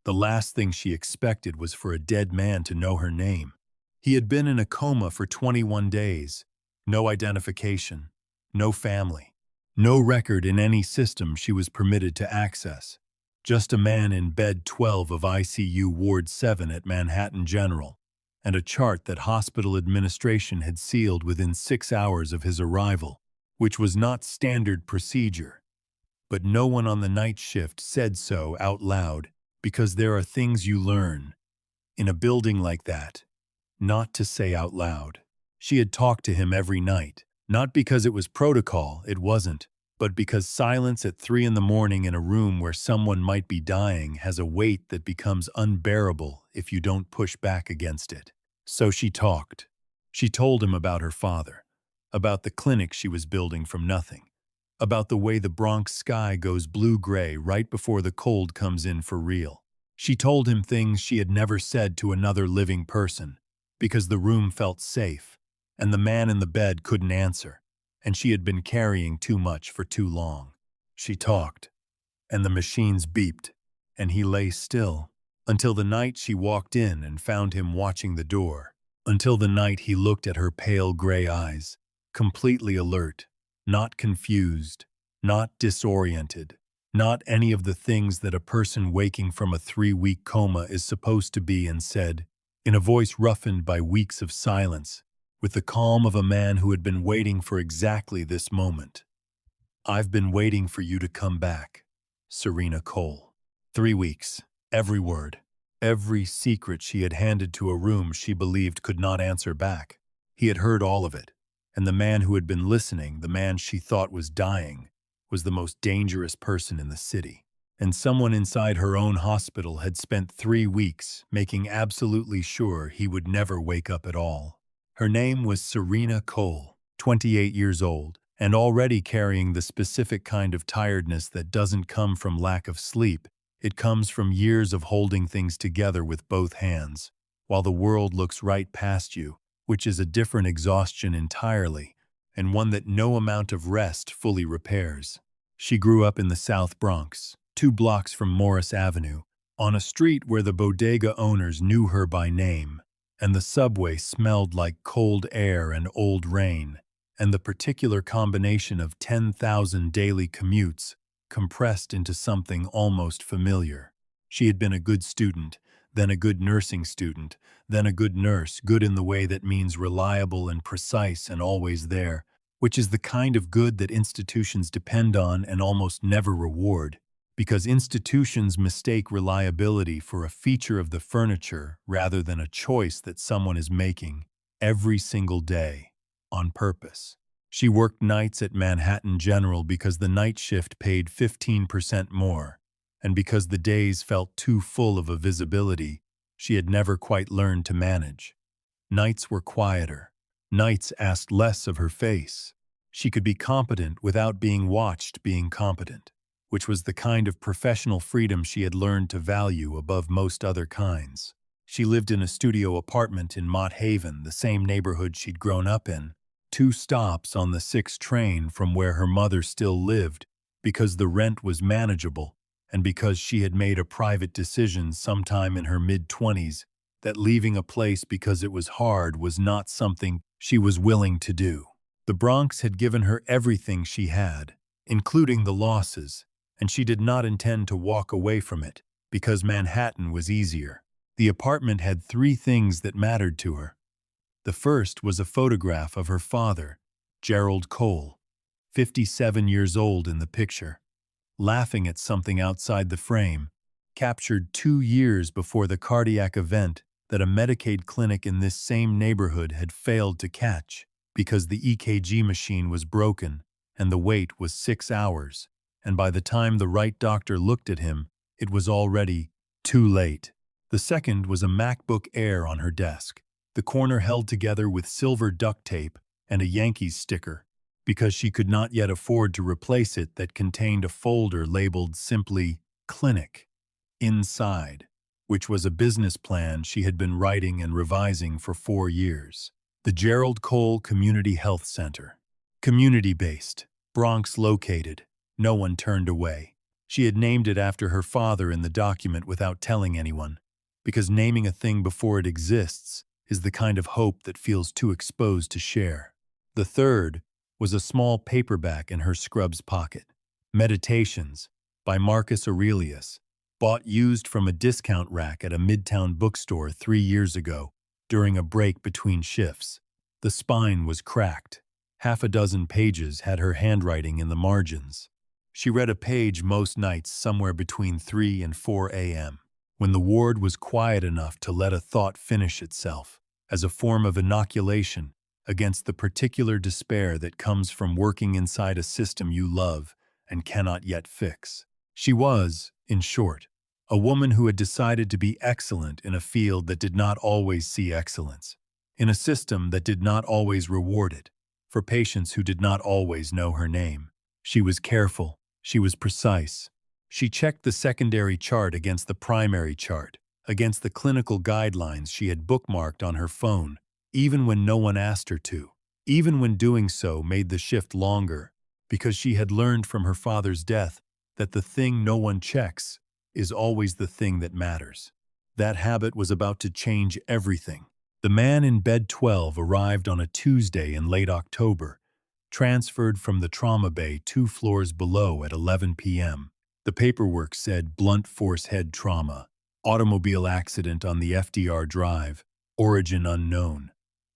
The last thing she expected was for a dead man to know her name. He had been in a coma for 21 days. No identification, no family, no record in any system she was permitted to access. Just a man in bed 12 of ICU Ward 7 at Manhattan General, and a chart that hospital administration had sealed within 6 hours of his arrival, which was not standard procedure. But no one on the night shift said so out loud, because there are things you learn in a building like that not to say out loud. She had talked to him every night, not because it was protocol, it wasn't, but because silence at 3 in the morning in a room where someone might be dying has a weight that becomes unbearable if you don't push back against it. So she talked. She told him about her father, about the clinic she was building from nothing, about the way the Bronx sky goes blue-gray right before the cold comes in for real. She told him things she had never said to another living person, because the room felt safe, and the man in the bed couldn't answer, and she had been carrying too much for too long. She talked, and the machines beeped, and he lay still, until the night she walked in and found him watching the door, until the night he looked at her pale gray eyes, completely alert, not confused, not disoriented, not any of the things that a person waking from a 3-week coma is supposed to be, and said, in a voice roughened by weeks of silence, with the calm of a man who had been waiting for exactly this moment, "I've been waiting for you to come back, Serena Cole." 3 weeks, every word, every secret she had handed to a room she believed could not answer back. He had heard all of it, and the man who had been listening, the man she thought was dying, was the most dangerous person in the city. And someone inside her own hospital had spent 3 weeks making absolutely sure he would never wake up at all. Her name was Serena Cole, 28 years old, and already carrying the specific kind of tiredness that doesn't come from lack of sleep. It comes from years of holding things together with both hands, while the world looks right past you, which is a different exhaustion entirely, and one that no amount of rest fully repairs. She grew up in the South Bronx, 2 blocks from Morris Avenue, on a street where the bodega owners knew her by name, and the subway smelled like cold air and old rain, and the particular combination of 10,000 daily commutes compressed into something almost familiar. She had been a good student, then a good nursing student, then a good nurse, good in the way that means reliable and precise and always there, which is the kind of good that institutions depend on and almost never reward, because institutions mistake reliability for a feature of the furniture rather than a choice that someone is making every single day, on purpose. She worked nights at Manhattan General because the night shift paid 15% more, and because the days felt too full of a visibility she had never quite learned to manage. Nights were quieter. Nights asked less of her face. She could be competent without being watched being competent, which was the kind of professional freedom she had learned to value above most other kinds. She lived in a studio apartment in Mott Haven, the same neighborhood she'd grown up in, 2 stops on the 6 train from where her mother still lived, because the rent was manageable and because she had made a private decision sometime in her mid-20s that leaving a place because it was hard was not something she was willing to do. The Bronx had given her everything she had, including the losses, and she did not intend to walk away from it, because Manhattan was easier. The apartment had 3 things that mattered to her. The first was a photograph of her father, Gerald Cole, 57 years old in the picture, laughing at something outside the frame, captured 2 years before the cardiac event that a Medicaid clinic in this same neighborhood had failed to catch because the EKG machine was broken and the wait was 6 hours, and by the time the right doctor looked at him, it was already too late. The second was a MacBook Air on her desk, the corner held together with silver duct tape and a Yankees sticker, because she could not yet afford to replace it, that contained a folder labeled simply Clinic inside, which was a business plan she had been writing and revising for 4 years. The Gerald Cole Community Health Center. Community-based, Bronx located, no one turned away. She had named it after her father in the document without telling anyone, because naming a thing before it exists is the kind of hope that feels too exposed to share. The third was a small paperback in her scrub's pocket. Meditations by Marcus Aurelius, bought used from a discount rack at a midtown bookstore 3 years ago during a break between shifts. The spine was cracked. Half a dozen pages had her handwriting in the margins. She read a page most nights somewhere between 3 and 4 a.m., when the ward was quiet enough to let a thought finish itself, as a form of inoculation against the particular despair that comes from working inside a system you love and cannot yet fix. She was, in short, a woman who had decided to be excellent in a field that did not always see excellence, in a system that did not always reward it, for patients who did not always know her name. She was careful. She was precise. She checked the secondary chart against the primary chart, against the clinical guidelines she had bookmarked on her phone, even when no one asked her to, even when doing so made the shift longer, because she had learned from her father's death that the thing no one checks is always the thing that matters. That habit was about to change everything. The man in bed 12 arrived on a Tuesday in late October, transferred from the trauma bay 2 floors below at 11 p.m. The paperwork said blunt force head trauma, automobile accident on the FDR drive, origin unknown.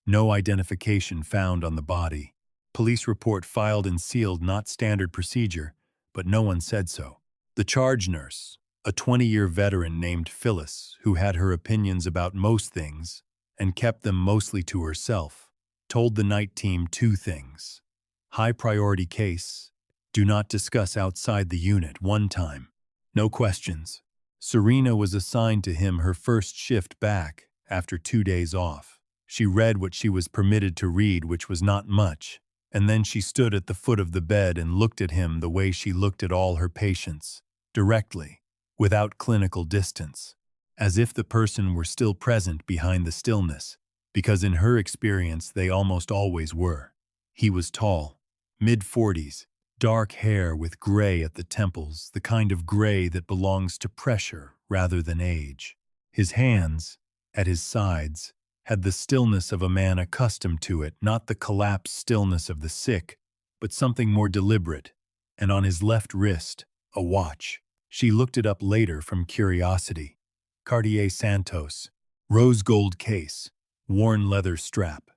No identification found on the body. Police report filed and sealed, not standard procedure, but no one said so. The charge nurse, a 20-year veteran named Phyllis, who had her opinions about most things and kept them mostly to herself, told the night team 2 things. High-priority case. Do not discuss outside the unit. 1 time. No questions. Serena was assigned to him her first shift back after 2 days off. She read what she was permitted to read, which was not much, and then she stood at the foot of the bed and looked at him the way she looked at all her patients, directly, without clinical distance, as if the person were still present behind the stillness, because in her experience they almost always were. He was tall, mid-40s, dark hair with gray at the temples, the kind of gray that belongs to pressure rather than age. His hands, at his sides, had the stillness of a man accustomed to it, not the collapsed stillness of the sick, but something more deliberate, and on his left wrist, a watch. She looked it up later from curiosity. Cartier Santos, rose gold case, worn leather strap.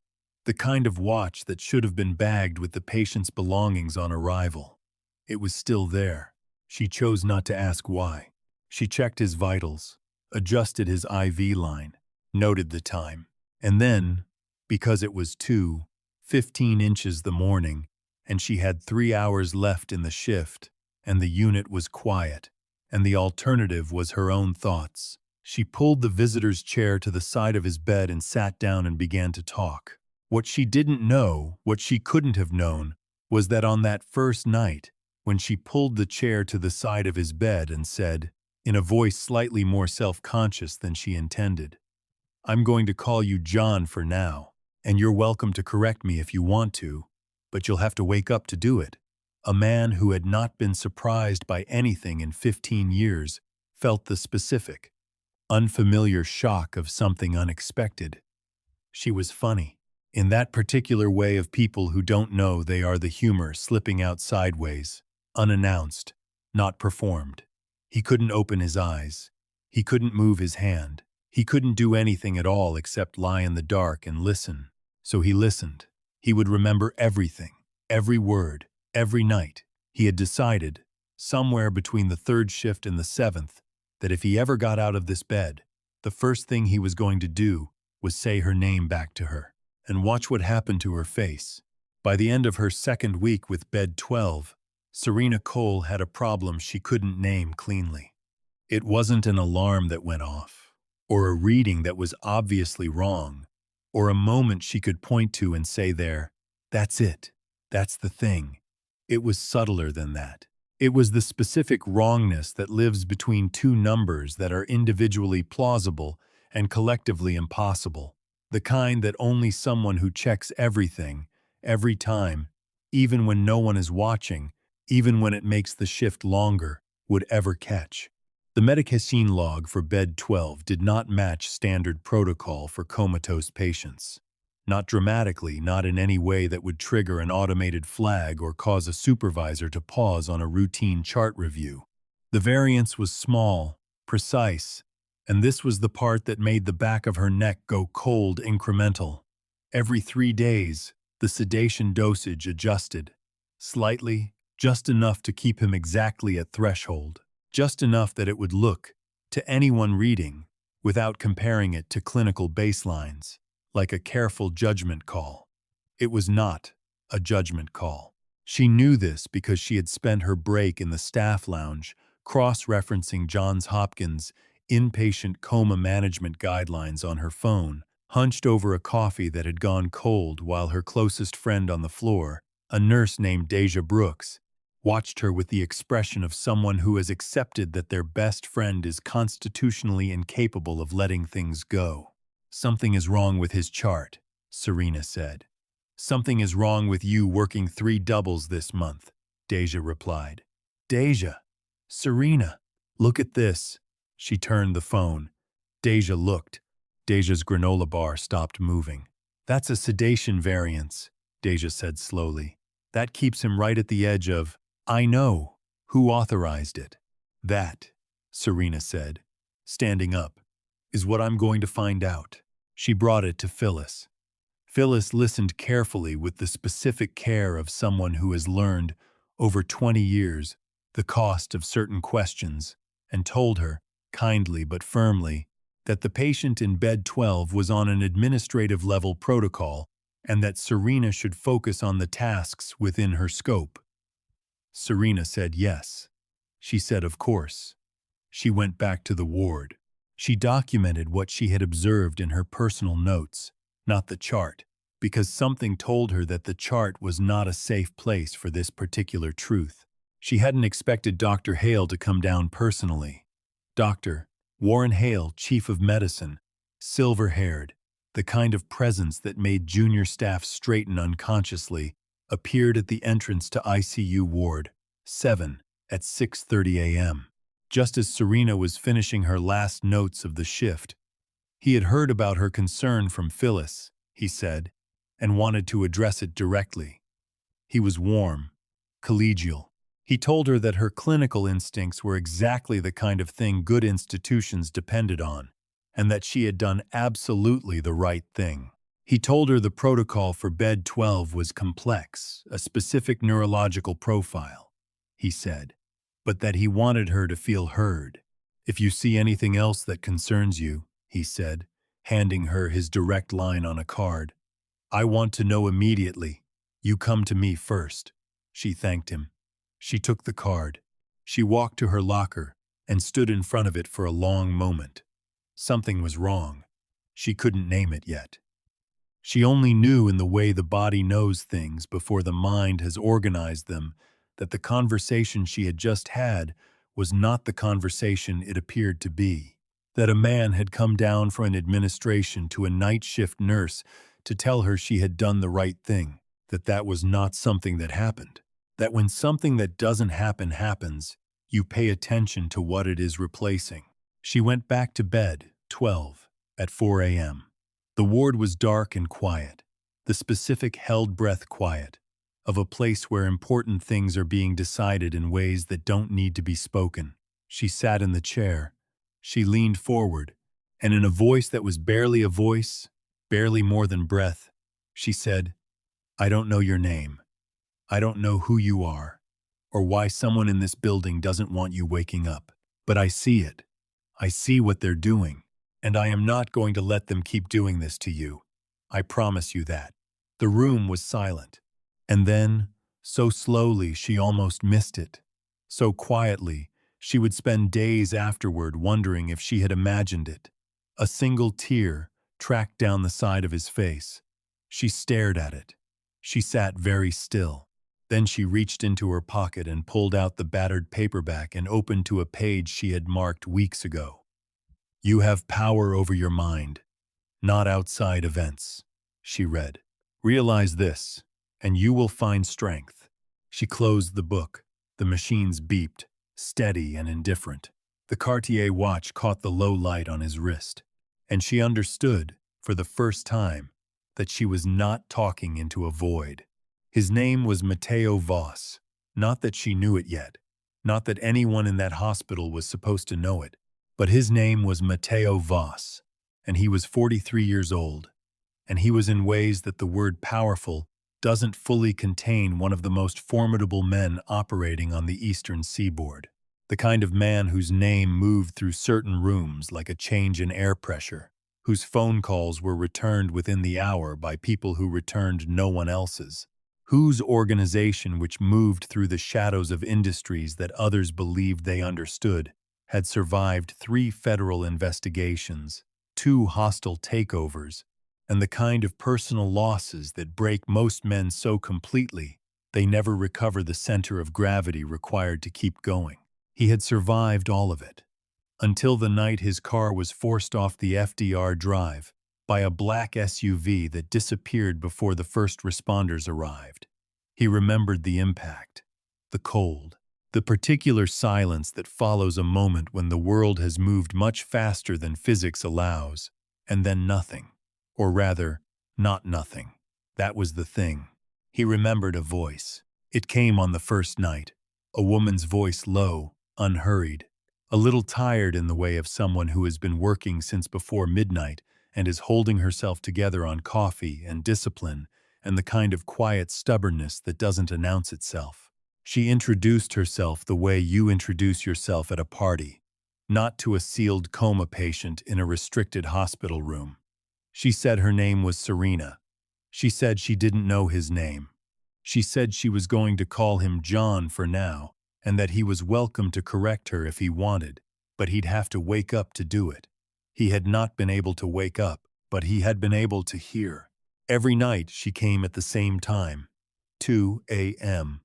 The kind of watch that should have been bagged with the patient's belongings on arrival. It was still there. She chose not to ask why. She checked his vitals, adjusted his IV line, noted the time. And then, because it was 2:15 inches the morning, and she had 3 hours left in the shift, and the unit was quiet, and the alternative was her own thoughts, she pulled the visitor's chair to the side of his bed and sat down and began to talk. What she didn't know, what she couldn't have known, was that on that first night, when she pulled the chair to the side of his bed and said, in a voice slightly more self-conscious than she intended, "I'm going to call you John for now, and you're welcome to correct me if you want to, but you'll have to wake up to do it." A man who had not been surprised by anything in 15 years felt the specific, unfamiliar shock of something unexpected. She was funny. In that particular way of people who don't know they are the humor slipping out sideways, unannounced, not performed. He couldn't open his eyes. He couldn't move his hand. He couldn't do anything at all except lie in the dark and listen. So he listened. He would remember everything, every word, every night. He had decided, somewhere between the 3rd shift and the 7th, that if he ever got out of this bed, the first thing he was going to do was say her name back to her. And watch what happened to her face. By the end of her 2nd week with bed 12, Serena Cole had a problem she couldn't name cleanly. It wasn't an alarm that went off, or a reading that was obviously wrong, or a moment she could point to and say there, "That's it, that's the thing." It was subtler than that. It was the specific wrongness that lives between 2 numbers that are individually plausible and collectively impossible. The kind that only someone who checks everything, every time, even when no one is watching, even when it makes the shift longer, would ever catch. The medication log for bed 12 did not match standard protocol for comatose patients. Not dramatically, not in any way that would trigger an automated flag or cause a supervisor to pause on a routine chart review. The variance was small, precise, and this was the part that made the back of her neck go cold incremental. Every 3 days, the sedation dosage adjusted. Slightly, just enough to keep him exactly at threshold. Just enough that it would look, to anyone reading, without comparing it to clinical baselines, like a careful judgment call. It was not a judgment call. She knew this because she had spent her break in the staff lounge cross-referencing Johns Hopkins inpatient coma management guidelines on her phone, hunched over a coffee that had gone cold while her closest friend on the floor, a nurse named Deja Brooks, watched her with the expression of someone who has accepted that their best friend is constitutionally incapable of letting things go. "Something is wrong with his chart," Serena said. "Something is wrong with you working 3 doubles this month," Deja replied. "Deja! Serena! Look at this." She turned the phone. Deja looked. Deja's granola bar stopped moving. "That's a sedation variance," Deja said slowly. "That keeps him right at the edge of, I know. Who authorized it?" "That," Serena said, standing up, "is what I'm going to find out." She brought it to Phyllis. Phyllis listened carefully with the specific care of someone who has learned, over 20 years, the cost of certain questions, and told her, kindly but firmly, that the patient in bed 12 was on an administrative-level protocol and that Serena should focus on the tasks within her scope. Serena said yes. She said of course. She went back to the ward. She documented what she had observed in her personal notes, not the chart, because something told her that the chart was not a safe place for this particular truth. She hadn't expected Dr. Hale to come down personally. Dr. Warren Hale, chief of medicine, silver-haired, the kind of presence that made junior staff straighten unconsciously, appeared at the entrance to ICU Ward 7 at 6:30 a.m. Just as Serena was finishing her last notes of the shift. He had heard about her concern from Phyllis, he said, and wanted to address it directly. He was warm, collegial. He told her that her clinical instincts were exactly the kind of thing good institutions depended on, and that she had done absolutely the right thing. He told her the protocol for bed 12 was complex, a specific neurological profile, he said, but that he wanted her to feel heard. "If you see anything else that concerns you," he said, handing her his direct line on a card, "I want to know immediately. You come to me first." She thanked him. She took the card. She walked to her locker and stood in front of it for a long moment. Something was wrong. She couldn't name it yet. She only knew in the way the body knows things before the mind has organized them that the conversation she had just had was not the conversation it appeared to be. That a man had come down from an administration to a night shift nurse to tell her she had done the right thing, that was not something that happened. That when something that doesn't happen happens, you pay attention to what it is replacing. She went back to bed, 12, at 4 a.m. The ward was dark and quiet, the specific held breath quiet, of a place where important things are being decided in ways that don't need to be spoken. She sat in the chair. She leaned forward, and in a voice that was barely a voice, barely more than breath, she said, "I don't know your name. I don't know who you are, or why someone in this building doesn't want you waking up. But I see it. I see what they're doing, and I am not going to let them keep doing this to you. I promise you that." The room was silent. And then, so slowly she almost missed it, so quietly, she would spend days afterward wondering if she had imagined it. A single tear tracked down the side of his face. She stared at it. She sat very still. Then she reached into her pocket and pulled out the battered paperback and opened to a page she had marked weeks ago. "You have power over your mind, not outside events," she read. "Realize this, and you will find strength." She closed the book. The machines beeped. steady and indifferent. The Cartier watch caught the low light on his wrist, and she understood, for the first time, that she was not talking into a void. His name was Matteo Voss. Not that she knew it yet, not that anyone in that hospital was supposed to know it, but his name was Matteo Voss, and he was 43 years old, and he was in ways that the word powerful doesn't fully contain one of the most formidable men operating on the Eastern Seaboard. The kind of man whose name moved through certain rooms like a change in air pressure, whose phone calls were returned within the hour by people who returned no one else's, whose organization, which moved through the shadows of industries that others believed they understood, had survived 3 federal investigations, 2 hostile takeovers, and the kind of personal losses that break most men so completely they never recover the center of gravity required to keep going. He had survived all of it, until the night his car was forced off the FDR drive by a black SUV that disappeared before the first responders arrived. He remembered the impact, the cold, the particular silence that follows a moment when the world has moved much faster than physics allows, and then nothing. Or rather, not nothing. That was the thing. He remembered a voice. It came on the first night, a woman's voice, low, unhurried, a little tired in the way of someone who has been working since before midnight and is holding herself together on coffee and discipline and the kind of quiet stubbornness that doesn't announce itself. She introduced herself the way you introduce yourself at a party, not to a sealed coma patient in a restricted hospital room. She said her name was Serena. She said she didn't know his name. She said she was going to call him John for now, and that he was welcome to correct her if he wanted, but he'd have to wake up to do it. He had not been able to wake up, but he had been able to hear. Every night she came at the same time, 2 a.m.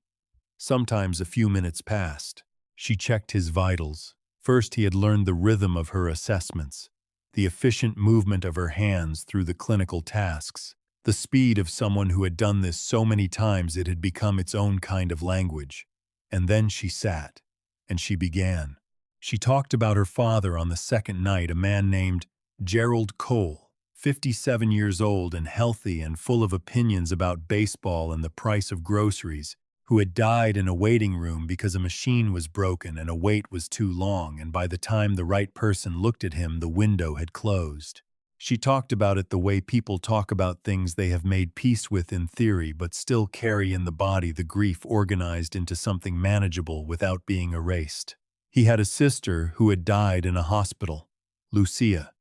Sometimes a few minutes passed. She checked his vitals. First he had learned the rhythm of her assessments, the efficient movement of her hands through the clinical tasks, the speed of someone who had done this so many times it had become its own kind of language. And then she sat, and she began. She talked about her father on the second night, a man named Gerald Cole, 57 years old and healthy and full of opinions about baseball and the price of groceries, who had died in a waiting room because a machine was broken and a wait was too long, and by the time the right person looked at him, the window had closed. She talked about it the way people talk about things they have made peace with in theory but still carry in the body the grief organized into something manageable without being erased. He had a sister who had died in a hospital, Lucia,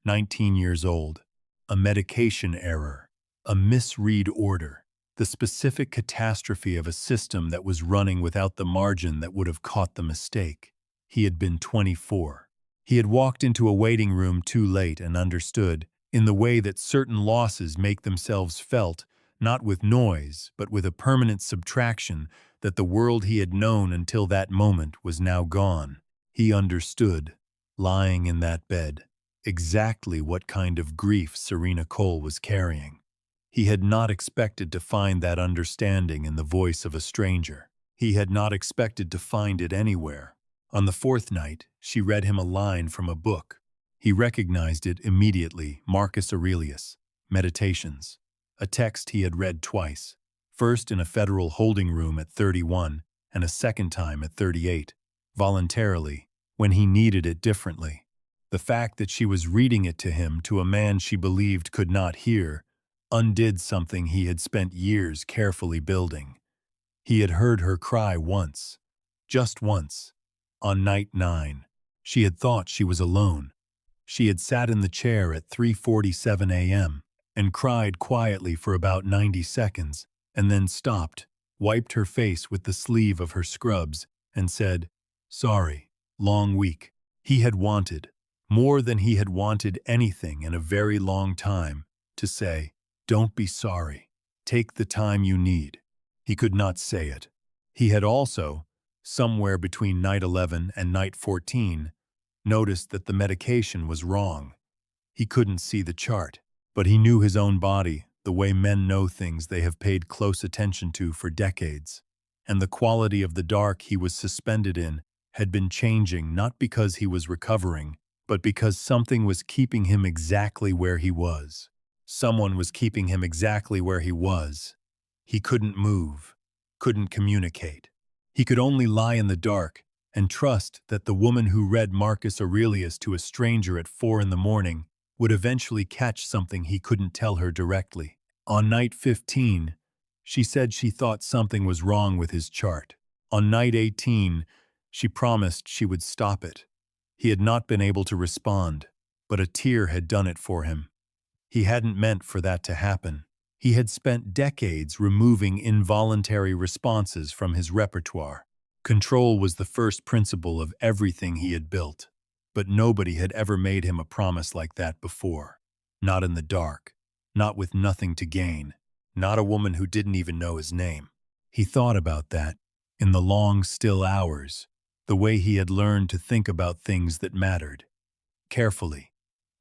19 years old, a medication error, a misread order, the specific catastrophe of a system that was running without the margin that would have caught the mistake. He had been 24. He had walked into a waiting room too late and understood, in the way that certain losses make themselves felt, not with noise, but with a permanent subtraction, that the world he had known until that moment was now gone. He understood, lying in that bed, exactly what kind of grief Serena Cole was carrying. He had not expected to find that understanding in the voice of a stranger. He had not expected to find it anywhere. On the 4th night, she read him a line from a book. He recognized it immediately, Marcus Aurelius, Meditations, a text he had read twice, first in a federal holding room at 31 and a second time at 38, voluntarily, when he needed it differently. The fact that she was reading it to him, to a man she believed could not hear, undid something he had spent years carefully building. He had heard her cry once, just once, on night 9. She had thought she was alone. She had sat in the chair at 3:47 a.m. and cried quietly for about 90 seconds, and then stopped, wiped her face with the sleeve of her scrubs, and said, "Sorry, long week." He had wanted, more than he had wanted anything in a very long time, to say, "Don't be sorry. Take the time you need." He could not say it. He had also, somewhere between night 11 and night 14, noticed that the medication was wrong. He couldn't see the chart, but he knew his own body the way men know things they have paid close attention to for decades, and the quality of the dark he was suspended in had been changing not because he was recovering, but because something was keeping him exactly where he was. Someone was keeping him exactly where he was. He couldn't move, couldn't communicate. He could only lie in the dark and trust that the woman who read Marcus Aurelius to a stranger at 4 in the morning would eventually catch something he couldn't tell her directly. On night 15, she said she thought something was wrong with his chart. On night 18, she promised she would stop it. He had not been able to respond, but a tear had done it for him. He hadn't meant for that to happen. He had spent decades removing involuntary responses from his repertoire. Control was the first principle of everything he had built, but nobody had ever made him a promise like that before. Not in the dark, not with nothing to gain, not a woman who didn't even know his name. He thought about that, in the long, still hours, the way he had learned to think about things that mattered, carefully,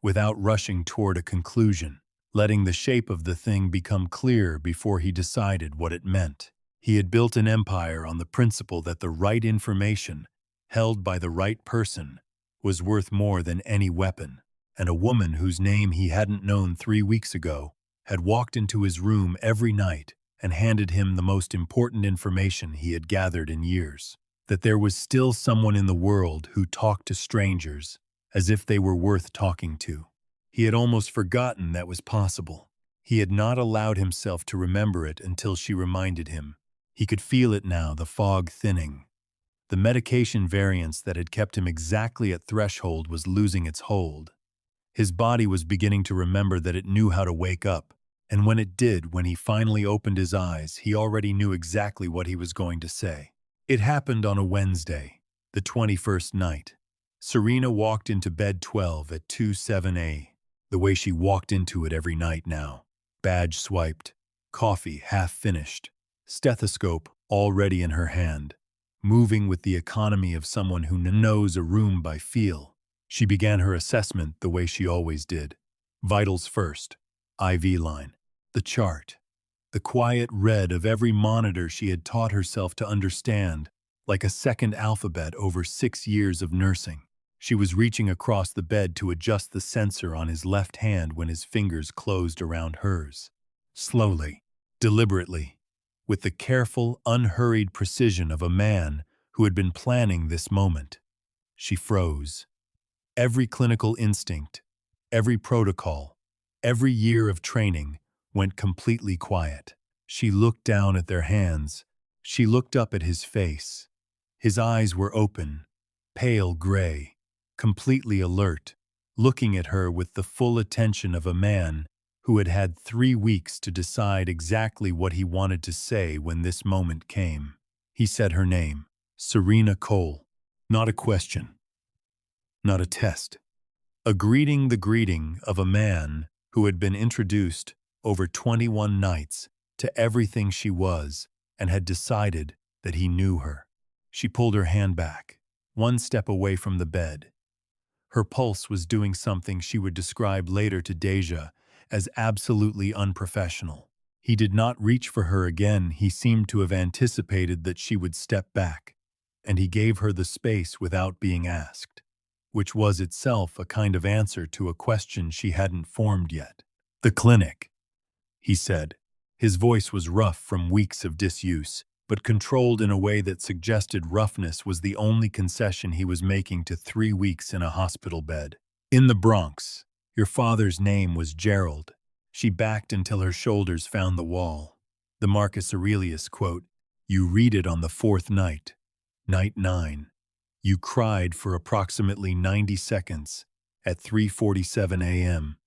without rushing toward a conclusion, letting the shape of the thing become clear before he decided what it meant. He had built an empire on the principle that the right information, held by the right person, was worth more than any weapon, and a woman whose name he hadn't known 3 weeks ago had walked into his room every night and handed him the most important information he had gathered in years. That there was still someone in the world who talked to strangers as if they were worth talking to. He had almost forgotten that was possible. He had not allowed himself to remember it until she reminded him. He could feel it now, the fog thinning. The medication variance that had kept him exactly at threshold was losing its hold. His body was beginning to remember that it knew how to wake up, and when it did, when he finally opened his eyes, he already knew exactly what he was going to say. It happened on a Wednesday, the 21st night. Serena walked into bed 12 at 2:07 the way she walked into it every night now. Badge swiped, coffee half finished, stethoscope already in her hand, moving with the economy of someone who knows a room by feel. She began her assessment the way she always did. Vitals first, IV line, the chart, the quiet red of every monitor she had taught herself to understand, like a second alphabet over 6 years of nursing. She was reaching across the bed to adjust the sensor on his left hand when his fingers closed around hers. Slowly, deliberately, with the careful, unhurried precision of a man who had been planning this moment. She froze. Every clinical instinct, every protocol, every year of training went completely quiet. She looked down at their hands. She looked up at his face. His eyes were open, pale gray, completely alert, looking at her with the full attention of a man who had had 3 weeks to decide exactly what he wanted to say when this moment came. He said her name, Serena Cole. Not a question, not a test. A greeting, the greeting of a man who had been introduced over 21 nights to everything she was and had decided that he knew her. She pulled her hand back, 1 step away from the bed. Her pulse was doing something she would describe later to Deja as absolutely unprofessional. He did not reach for her again. He seemed to have anticipated that she would step back, and he gave her the space without being asked, which was itself a kind of answer to a question she hadn't formed yet. "The clinic," he said. His voice was rough from weeks of disuse, but controlled in a way that suggested roughness was the only concession he was making to 3 weeks in a hospital bed. "In the Bronx. Your father's name was Gerald." She backed until her shoulders found the wall. The Marcus Aurelius quote, "You read it on the 4th night. Night 9. You cried for approximately 90 seconds at 3:47 a.m.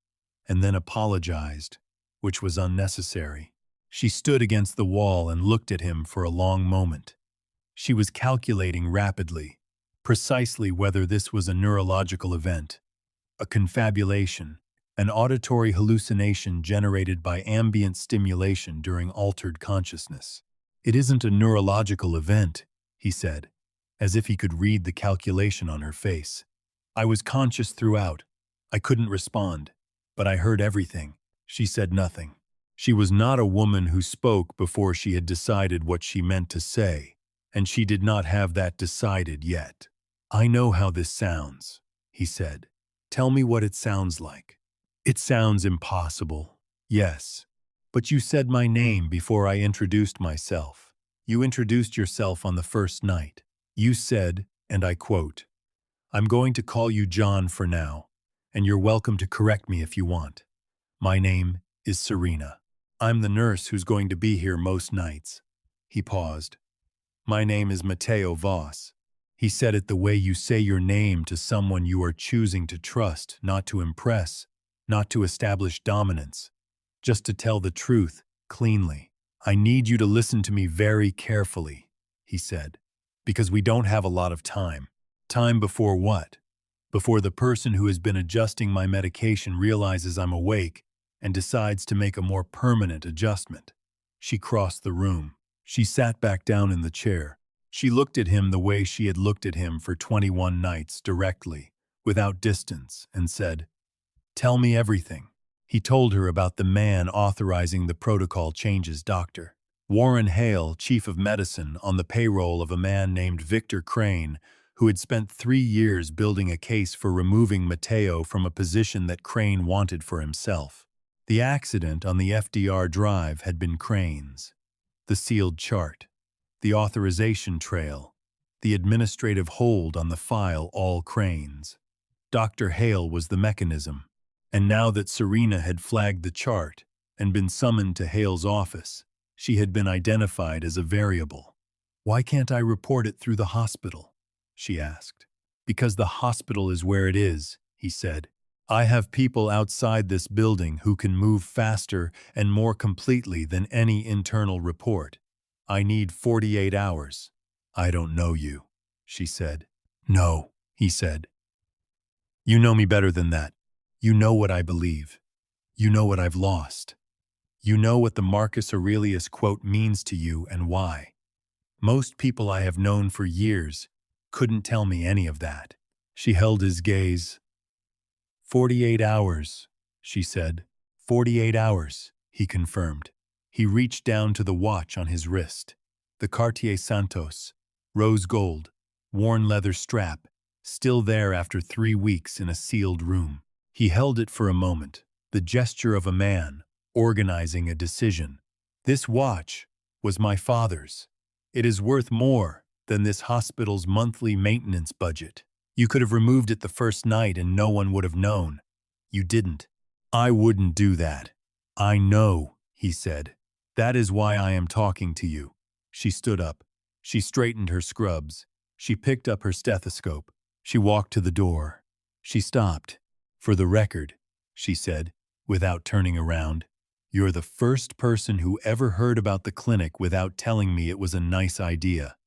and then apologized, which was unnecessary." She stood against the wall and looked at him for a long moment. She was calculating rapidly, precisely whether this was a neurological event, a confabulation, an auditory hallucination generated by ambient stimulation during altered consciousness. "It isn't a neurological event," he said, as if he could read the calculation on her face. "I was conscious throughout. I couldn't respond, but I heard everything." She said nothing. She was not a woman who spoke before she had decided what she meant to say, and she did not have that decided yet. I know how this sounds, he said. Tell me what it sounds like. It sounds impossible. Yes. But you said my name before I introduced myself. You introduced yourself on the first night. You said, and I quote, "I'm going to call you John for now, and you're welcome to correct me if you want. My name is Serena. I'm the nurse who's going to be here most nights." He paused. "My name is Matteo Voss." He said it the way you say your name to someone you are choosing to trust, not to impress, not to establish dominance, just to tell the truth, cleanly. "I need you to listen to me very carefully," he said, "because we don't have a lot of time." Time before what? Before the person who has been adjusting my medication realizes I'm awake and decides to make a more permanent adjustment. She crossed the room. She sat back down in the chair. She looked at him the way she had looked at him for 21 nights, directly, without distance, and said, "Tell me everything." He told her about the man authorizing the protocol changes, Dr. Warren Hale, chief of medicine, on the payroll of a man named Victor Crane, who had spent 3 years building a case for removing Matteo from a position that Crane wanted for himself. The accident on the FDR drive had been Crane's. The sealed chart, the authorization trail, the administrative hold on the file, all Crane's. Dr. Hale was the mechanism. And now that Serena had flagged the chart and been summoned to Hale's office, she had been identified as a variable. "Why can't I report it through the hospital?" she asked. "Because the hospital is where it is," he said. "I have people outside this building who can move faster and more completely than any internal report. I need 48 hours. "I don't know you," she said. "No," he said. "You know me better than that. You know what I believe. You know what I've lost. You know what the Marcus Aurelius quote means to you and why. Most people I have known for years couldn't tell me any of that." She held his gaze. 48 hours, she said. 48 hours, he confirmed. He reached down to the watch on his wrist. The Cartier Santos, rose gold, worn leather strap, still there after 3 weeks in a sealed room. He held it for a moment, the gesture of a man organizing a decision. "This watch was my father's. It is worth more than this hospital's monthly maintenance budget. You could have removed it the first night and no one would have known. You didn't. I wouldn't do that." "I know," he said. "That is why I am talking to you." She stood up. She straightened her scrubs. She picked up her stethoscope. She walked to the door. She stopped. "For the record," she said, without turning around, "you're the first person who ever heard about the clinic without telling me it was a nice idea."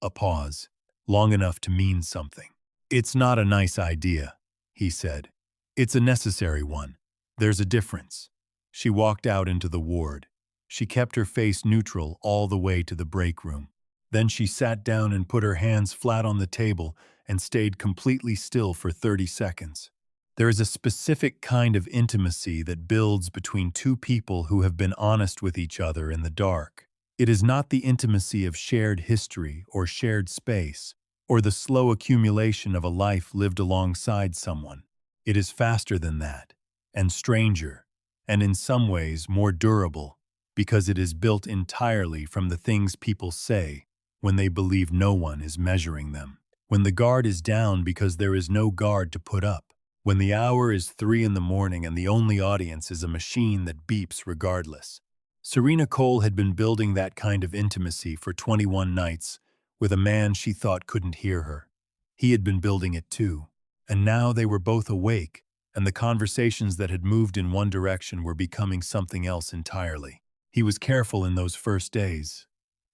A pause, long enough to mean something. "It's not a nice idea," he said. "It's a necessary one. There's a difference." She walked out into the ward. She kept her face neutral all the way to the break room. Then she sat down and put her hands flat on the table and stayed completely still for 30 seconds. There is a specific kind of intimacy that builds between two people who have been honest with each other in the dark. It is not the intimacy of shared history or shared space, or the slow accumulation of a life lived alongside someone. It is faster than that, and stranger, and in some ways more durable, because it is built entirely from the things people say when they believe no one is measuring them. When the guard is down because there is no guard to put up. When the hour is 3 in the morning and the only audience is a machine that beeps regardless. Serena Cole had been building that kind of intimacy for 21 nights with a man she thought couldn't hear her. He had been building it too, and now they were both awake, and the conversations that had moved in one direction were becoming something else entirely. He was careful in those first days.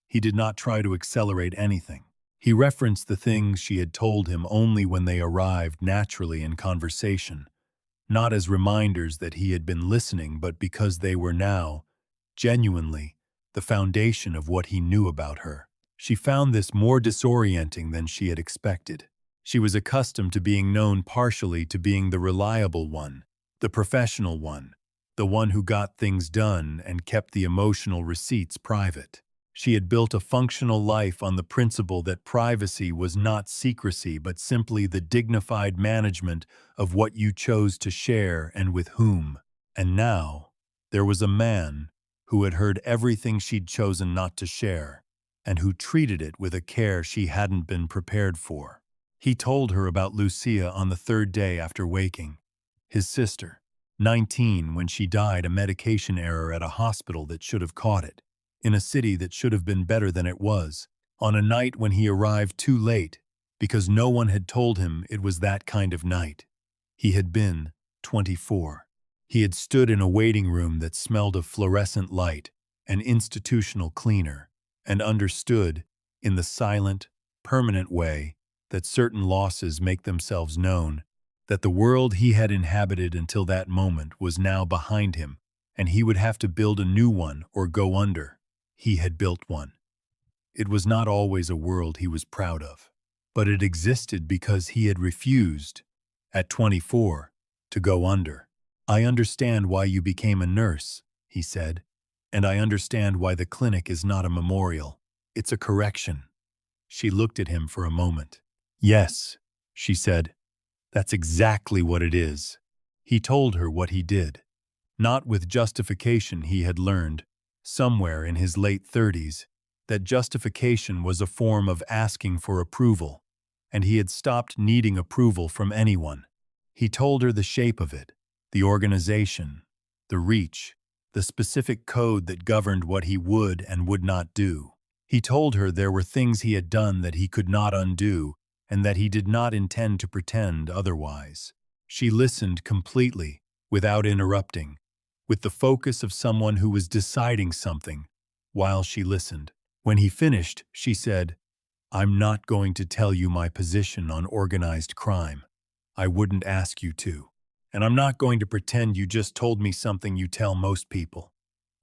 He did not try to accelerate anything. He referenced the things she had told him only when they arrived naturally in conversation, not as reminders that he had been listening, but because they were now, genuinely, the foundation of what he knew about her. She found this more disorienting than she had expected. She was accustomed to being known partially to being the reliable one, the professional one, the one who got things done and kept the emotional receipts private. She had built a functional life on the principle that privacy was not secrecy but simply the dignified management of what you chose to share and with whom. And now, there was a man who had heard everything she'd chosen not to share, and who treated it with a care she hadn't been prepared for. He told her about Lucia on the third day after waking. His sister, 19 when she died a medication error at a hospital that should have caught it, in a city that should have been better than it was, on a night when he arrived too late, because no one had told him it was that kind of night. He had been 24. He had stood in a waiting room that smelled of fluorescent light and institutional cleaner, and understood, in the silent, permanent way that certain losses make themselves known, that the world he had inhabited until that moment was now behind him, and he would have to build a new one or go under. He had built one. It was not always a world he was proud of, but it existed because he had refused, at 24, to go under. "I understand why you became a nurse," he said, "and I understand why the clinic is not a memorial. It's a correction." She looked at him for a moment. "Yes," she said, "that's exactly what it is." He told her what he did. Not with justification. He had learned, somewhere in his late 30s, that justification was a form of asking for approval, and he had stopped needing approval from anyone. He told her the shape of it, the organization, the reach, the specific code that governed what he would and would not do. He told her there were things he had done that he could not undo, and that he did not intend to pretend otherwise. She listened completely, without interrupting, with the focus of someone who was deciding something, while she listened. When he finished, she said, "I'm not going to tell you my position on organized crime. I wouldn't ask you to. And I'm not going to pretend you just told me something you tell most people.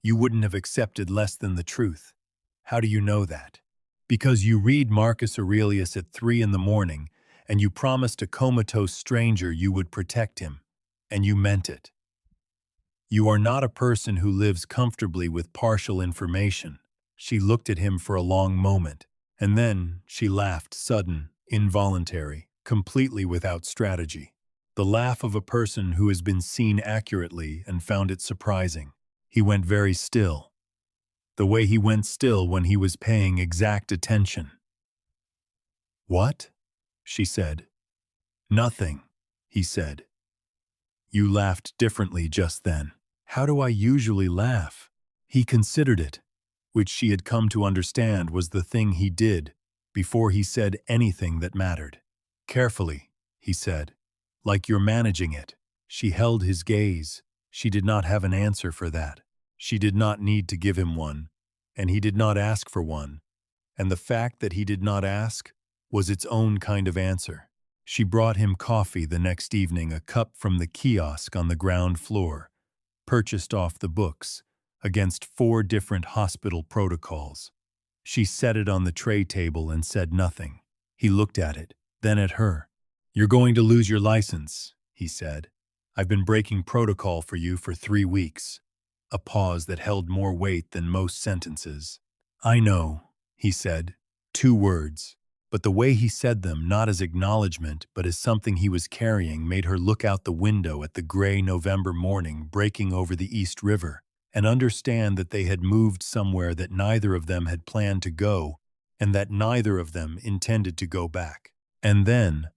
You wouldn't have accepted less than the truth. How do you know that? Because you read Marcus Aurelius at 3 in the morning, and you promised a comatose stranger you would protect him, and you meant it. You are not a person who lives comfortably with partial information." She looked at him for a long moment, and then she laughed, sudden, involuntary, completely without strategy. The laugh of a person who has been seen accurately and found it surprising. He went very still. The way he went still when he was paying exact attention. "What?" she said. "Nothing," he said. "You laughed differently just then." "How do I usually laugh?" He considered it, which she had come to understand was the thing he did before he said anything that mattered. "Carefully," he said, "like you're managing it." She held his gaze. She did not have an answer for that. She did not need to give him one, and he did not ask for one, and the fact that he did not ask was its own kind of answer. She brought him coffee the next evening, a cup from the kiosk on the ground floor, purchased off the books, against 4 different hospital protocols. She set it on the tray table and said nothing. He looked at it, then at her. "You're going to lose your license," he said. "I've been breaking protocol for you for 3 weeks." A pause that held more weight than most sentences. "I know," he said. 2 words. But the way he said them, not as acknowledgement, but as something he was carrying, made her look out the window at the gray November morning breaking over the East River, and understand that they had moved somewhere that neither of them had planned to go, and that neither of them intended to go back. And then,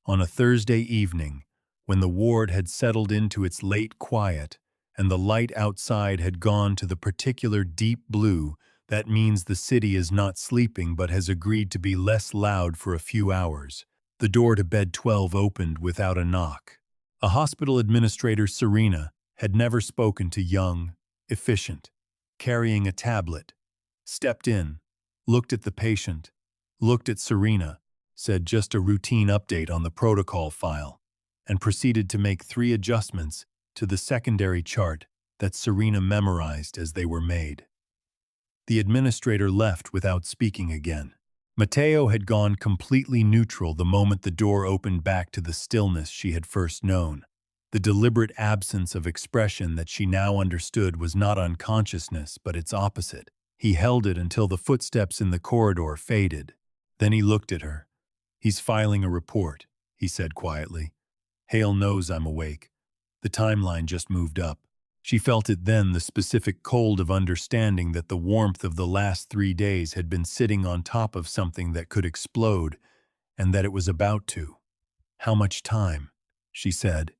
on a Thursday evening, when the ward had settled into its late quiet, and the light outside had gone to the particular deep blue that means the city is not sleeping but has agreed to be less loud for a few hours, the door to bed 12 opened without a knock. A hospital administrator, Serena, had never spoken to young, efficient, carrying a tablet, stepped in, looked at the patient, looked at Serena, said just a routine update on the protocol file, and proceeded to make 3 adjustments to the secondary chart that Serena memorized as they were made. The administrator left without speaking again. Matteo had gone completely neutral the moment the door opened back to the stillness she had first known. The deliberate absence of expression that she now understood was not unconsciousness, but its opposite. He held it until the footsteps in the corridor faded. Then he looked at her. "He's filing a report," he said quietly. "Hale knows I'm awake. The timeline just moved up." She felt it then, the specific cold of understanding that the warmth of the last 3 days had been sitting on top of something that could explode, and that it was about to. "How much time?" she said.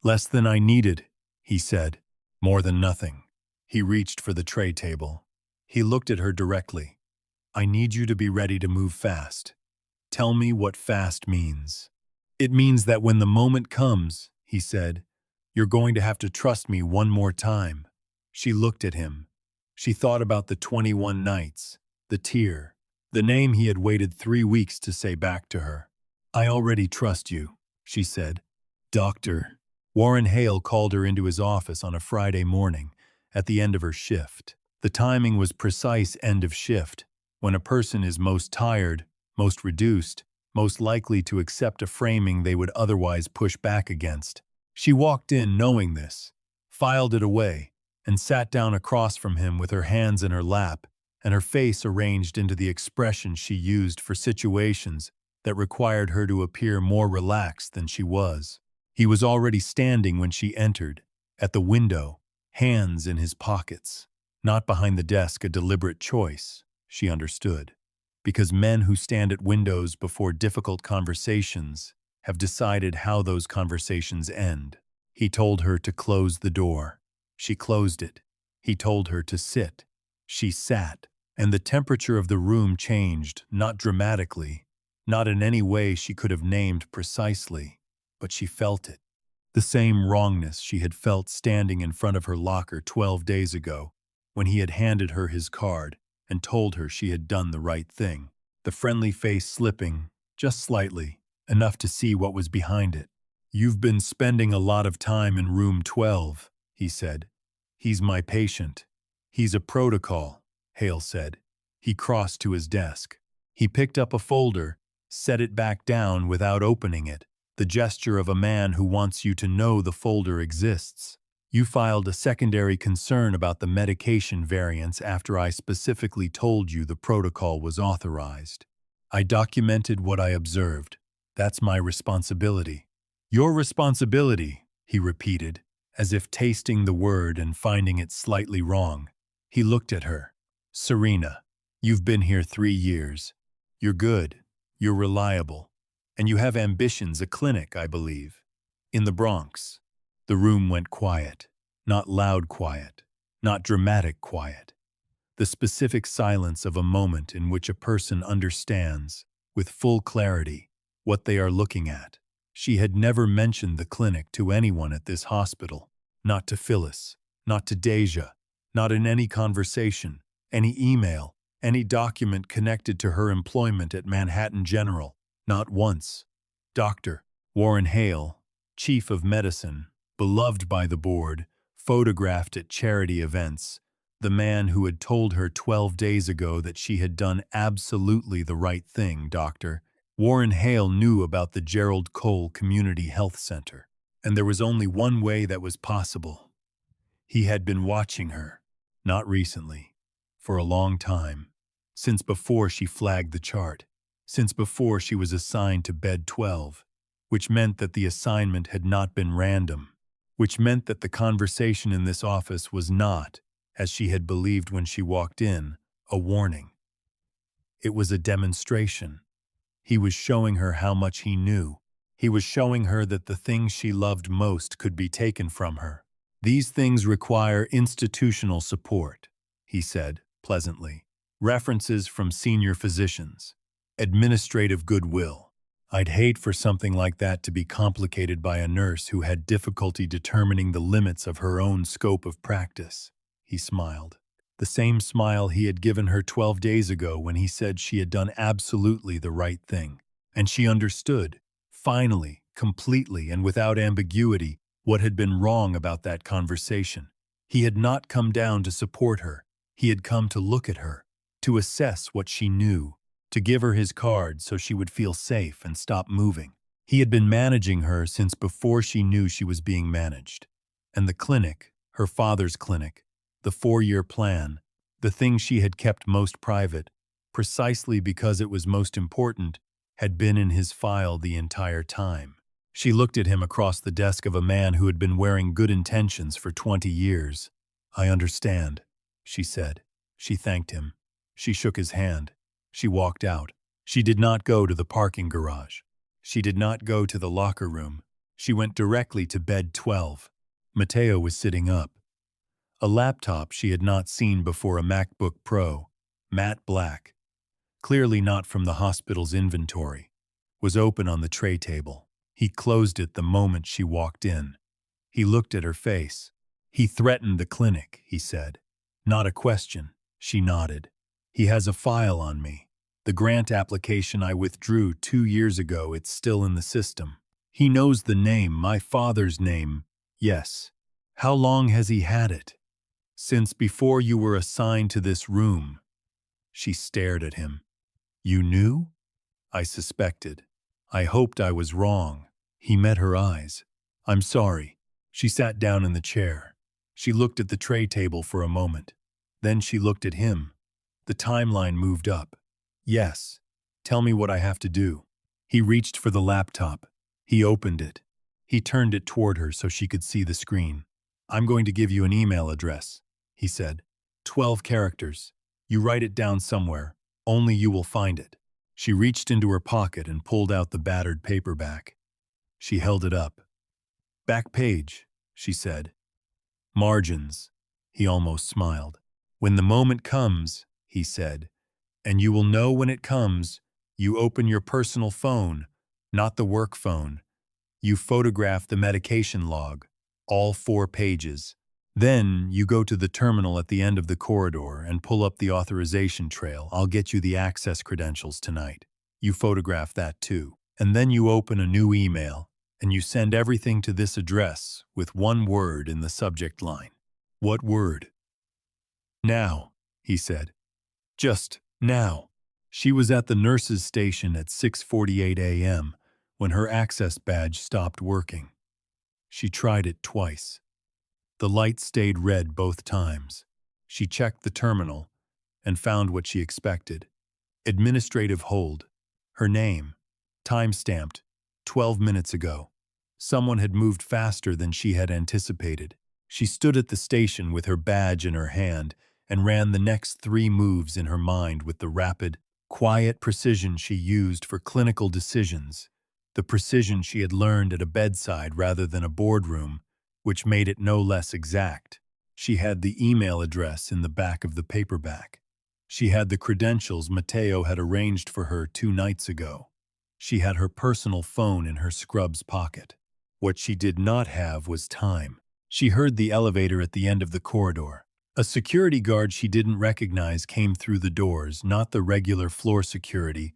"Less than I needed," he said. "More than nothing." He reached for the tray table. He looked at her directly. "I need you to be ready to move fast." "Tell me what fast means." "It means that when the moment comes," he said, "you're going to have to trust me one more time." She looked at him. She thought about the 21 nights, the tear, the name he had waited 3 weeks to say back to her. "I already trust you," she said. "Doctor." Warren Hale called her into his office on a Friday morning, at the end of her shift. The timing was precise end of shift, when a person is most tired, most reduced, most likely to accept a framing they would otherwise push back against. She walked in knowing this, filed it away, and sat down across from him with her hands in her lap and her face arranged into the expression she used for situations that required her to appear more relaxed than she was. He was already standing when she entered, at the window, hands in his pockets. Not behind the desk, a deliberate choice, she understood, because men who stand at windows before difficult conversations have decided how those conversations end. He told her to close the door. She closed it. He told her to sit. She sat, and the temperature of the room changed, not dramatically, not in any way she could have named precisely, but she felt it. The same wrongness she had felt standing in front of her locker 12 days ago, when he had handed her his card and told her she had done the right thing. The friendly face slipping, just slightly, enough to see what was behind it. "You've been spending a lot of time in room 12, he said. "He's my patient." "He's a protocol," Hale said. He crossed to his desk. He picked up a folder, set it back down without opening it, the gesture of a man who wants you to know the folder exists. "You filed a secondary concern about the medication variants after I specifically told you the protocol was authorized. I documented what I observed. That's my responsibility." "Your responsibility," he repeated, as if tasting the word and finding it slightly wrong. He looked at her. "Serena, you've been here 3 years. You're good, you're reliable, and you have ambitions, a clinic, I believe, in the Bronx." The room went quiet. Not loud quiet, not dramatic quiet. The specific silence of a moment in which a person understands, with full clarity, what they are looking at. She had never mentioned the clinic to anyone at this hospital. Not to Phyllis, not to Deja, not in any conversation, any email, any document connected to her employment at Manhattan General. Not once. Dr. Warren Hale, chief of medicine, beloved by the board, photographed at charity events, the man who had told her 12 days ago that she had done absolutely the right thing, Dr. Warren Hale knew about the Gerald Cole Community Health Center, and there was only one way that was possible. He had been watching her, not recently, for a long time, since before she flagged the chart, since before she was assigned to bed 12, which meant that the assignment had not been random, which meant that the conversation in this office was not, as she had believed when she walked in, a warning. It was a demonstration. He was showing her how much he knew. He was showing her that the things she loved most could be taken from her. "These things require institutional support," he said, pleasantly. "References from senior physicians. Administrative goodwill. I'd hate for something like that to be complicated by a nurse who had difficulty determining the limits of her own scope of practice." He smiled. The same smile he had given her 12 days ago when he said she had done absolutely the right thing. And she understood, finally, completely and without ambiguity, what had been wrong about that conversation. He had not come down to support her. He had come to look at her, to assess what she knew, to give her his card so she would feel safe and stop moving. He had been managing her since before she knew she was being managed. And the clinic, her father's clinic, the 4-year plan, The thing she had kept most private, precisely because it was most important, had been in his file the entire time. She looked at him across the desk of a man who had been wearing good intentions for 20 years. "I understand," she said. She thanked him. She shook his hand. She walked out. She did not go to the parking garage. She did not go to the locker room. She went directly to bed 12. Matteo was sitting up. A laptop she had not seen before, a MacBook Pro, matte black, clearly not from the hospital's inventory, was open on the tray table. He closed it the moment she walked in. He looked at her face. "He threatened the clinic," he said. "Not a question." She nodded. "He has a file on me. The grant application I withdrew 2 years ago, it's still in the system. He knows the name, my father's name." "Yes." "How long has he had it?" "Since before you were assigned to this room." She stared at him. "You knew?" "I suspected. I hoped I was wrong." He met her eyes. "I'm sorry." She sat down in the chair. She looked at the tray table for a moment. Then she looked at him. The timeline moved up. "Yes. Tell me what I have to do." He reached for the laptop. He opened it. He turned it toward her so she could see the screen. "I'm going to give you an email address," he said. 12 characters. You write it down somewhere. Only you will find it." She reached into her pocket and pulled out the battered paperback. She held it up. "Back page," she said. "Margins." He almost smiled. "When the moment comes," he said, "and you will know when it comes, you open your personal phone, not the work phone. You photograph the medication log, all 4 pages. Then you go to the terminal at the end of the corridor and pull up the authorization trail. I'll get you the access credentials tonight. You photograph that too. And then you open a new email, and you send everything to this address with 1 word in the subject line." "What word?" "Now," he said. "Just now." She was at the nurse's station at 6:48 a.m. when her access badge stopped working. She tried it twice. The light stayed red both times. She checked the terminal and found what she expected. Administrative hold. Her name. Time-stamped. 12 minutes ago. Someone had moved faster than she had anticipated. She stood at the station with her badge in her hand and ran the next 3 moves in her mind with the rapid, quiet precision she used for clinical decisions, the precision she had learned at a bedside rather than a boardroom, which made it no less exact. She had the email address in the back of the paperback. She had the credentials Matteo had arranged for her 2 nights ago. She had her personal phone in her scrubs pocket. What she did not have was time. She heard the elevator at the end of the corridor. A security guard she didn't recognize came through the doors, not the regular floor security,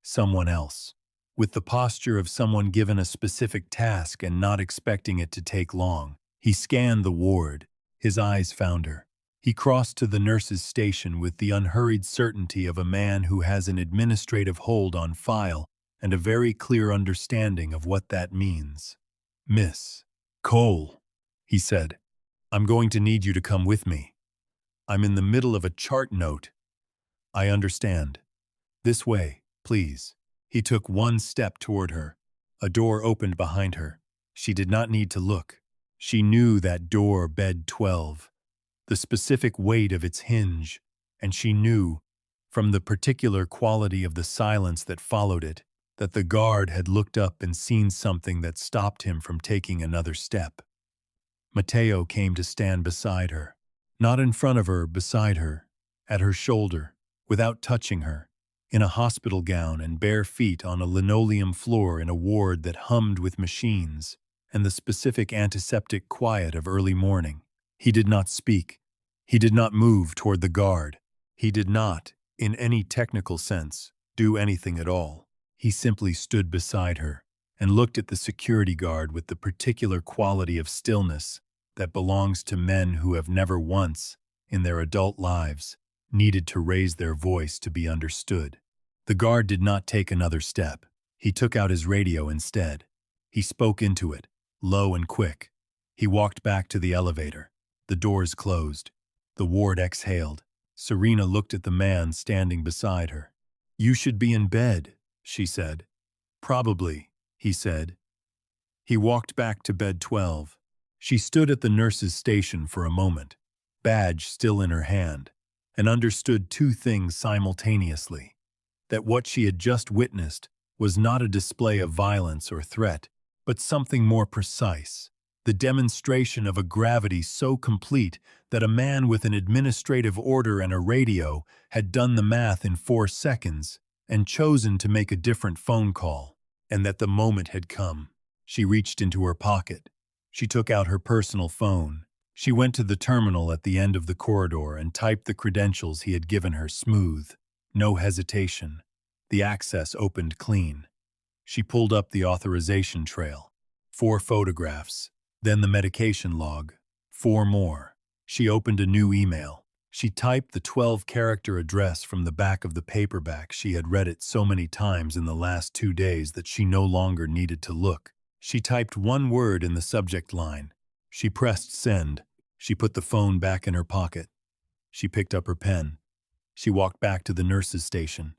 someone else. With the posture of someone given a specific task and not expecting it to take long, he scanned the ward. His eyes found her. He crossed to the nurse's station with the unhurried certainty of a man who has an administrative hold on file and a very clear understanding of what that means. "Miss Cole," he said, "I'm going to need you to come with me. I'm in the middle of a chart note." "I understand. This way, please." He took 1 step toward her. A door opened behind her. She did not need to look. She knew that door, bed 12, the specific weight of its hinge, and she knew, from the particular quality of the silence that followed it, that the guard had looked up and seen something that stopped him from taking another step. Matteo came to stand beside her. Not in front of her, beside her, at her shoulder, without touching her. In a hospital gown and bare feet on a linoleum floor in a ward that hummed with machines and the specific antiseptic quiet of early morning. He did not speak. He did not move toward the guard. He did not, in any technical sense, do anything at all. He simply stood beside her and looked at the security guard with the particular quality of stillness that belongs to men who have never once, in their adult lives, needed to raise their voice to be understood. The guard did not take another step. He took out his radio instead. He spoke into it, low and quick. He walked back to the elevator. The doors closed. The ward exhaled. Serena looked at the man standing beside her. "You should be in bed," she said. "Probably," he said. He walked back to bed 12. She stood at the nurse's station for a moment, badge still in her hand, and understood two things simultaneously: that what she had just witnessed was not a display of violence or threat, but something more precise, the demonstration of a gravity so complete that a man with an administrative order and a radio had done the math in 4 seconds and chosen to make a different phone call, and that the moment had come. She reached into her pocket. She took out her personal phone. She went to the terminal at the end of the corridor and typed the credentials he had given her smooth. No hesitation. The access opened clean. She pulled up the authorization trail. 4 photographs. Then the medication log. 4 more. She opened a new email. She typed the 12-character address from the back of the paperback. She had read it so many times in the last 2 days that she no longer needed to look. She typed 1 word in the subject line. She pressed send. She put the phone back in her pocket. She picked up her pen. She walked back to the nurse's station.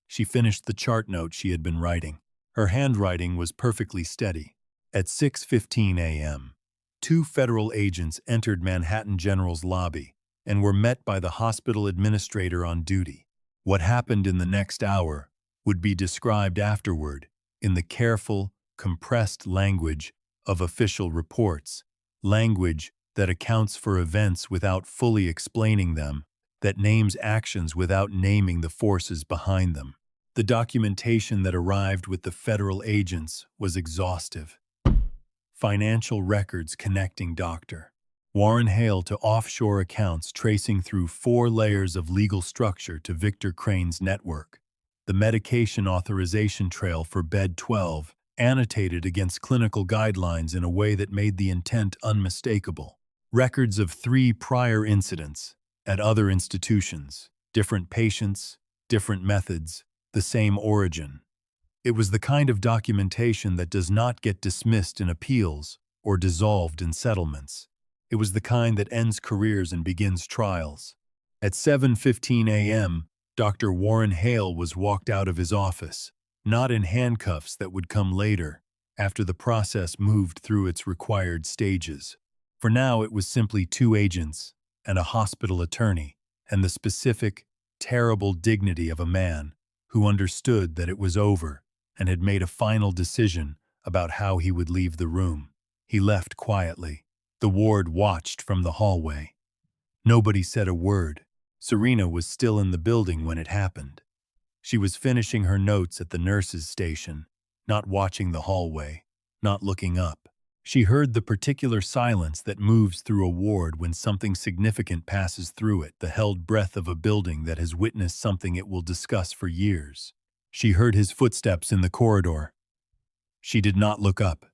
She finished the chart note she had been writing. Her handwriting was perfectly steady. At 6:15 a.m., 2 federal agents entered Manhattan General's lobby and were met by the hospital administrator on duty. What happened in the next hour would be described afterward in the careful, compressed language of official reports, language that accounts for events without fully explaining them, that names actions without naming the forces behind them. The documentation that arrived with the federal agents was exhaustive. Financial records connecting Dr. Warren Hale to offshore accounts tracing through 4 layers of legal structure to Victor Crane's network. The medication authorization trail for bed 12, annotated against clinical guidelines in a way that made the intent unmistakable. Records of 3 prior incidents at other institutions, different patients, different methods, the same origin. It was the kind of documentation that does not get dismissed in appeals or dissolved in settlements. It was the kind that ends careers and begins trials. At 7:15 a.m., Dr. Warren Hale was walked out of his office, not in handcuffs that would come later, after the process moved through its required stages. For now it was simply 2 agents and a hospital attorney, and the specific, terrible dignity of a man who understood that it was over and had made a final decision about how he would leave the room. He left quietly. The ward watched from the hallway. Nobody said a word. Serena was still in the building when it happened. She was finishing her notes at the nurse's station, not watching the hallway, not looking up. She heard the particular silence that moves through a ward when something significant passes through it, the held breath of a building that has witnessed something it will discuss for years. She heard his footsteps in the corridor. She did not look up.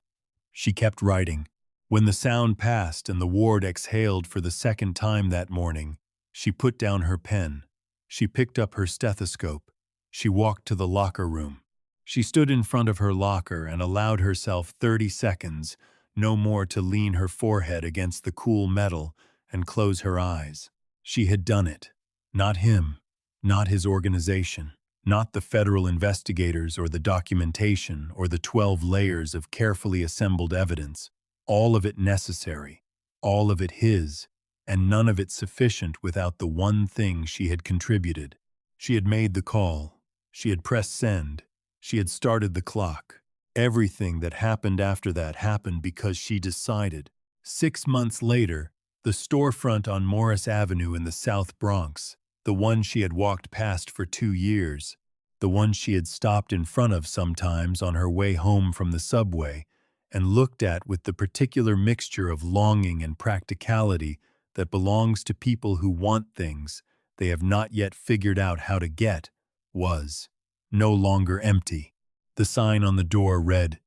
She kept writing. When the sound passed and the ward exhaled for the second time that morning, she put down her pen. She picked up her stethoscope. She walked to the locker room. She stood in front of her locker and allowed herself 30 seconds, no more, to lean her forehead against the cool metal and close her eyes. She had done it. Not him, not his organization, not the federal investigators or the documentation or the 12 layers of carefully assembled evidence. All of it necessary, all of it his, and none of it sufficient without the one thing she had contributed. She had made the call. She had pressed send. She had started the clock. Everything that happened after that happened because she decided. 6 months later, the storefront on Morris Avenue in the South Bronx, the one she had walked past for 2 years, the one she had stopped in front of sometimes on her way home from the subway, and looked at with the particular mixture of longing and practicality that belongs to people who want things they have not yet figured out how to get, was no longer empty. The sign on the door read,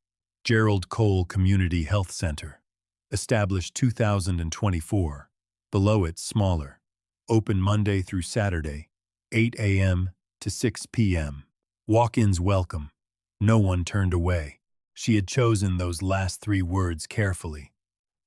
Gerald Cole Community Health Center, established 2024. Below it, smaller, open Monday through Saturday, 8 a.m. to 6 p.m. Walk-ins welcome. No one turned away. She had chosen those last 3 words carefully.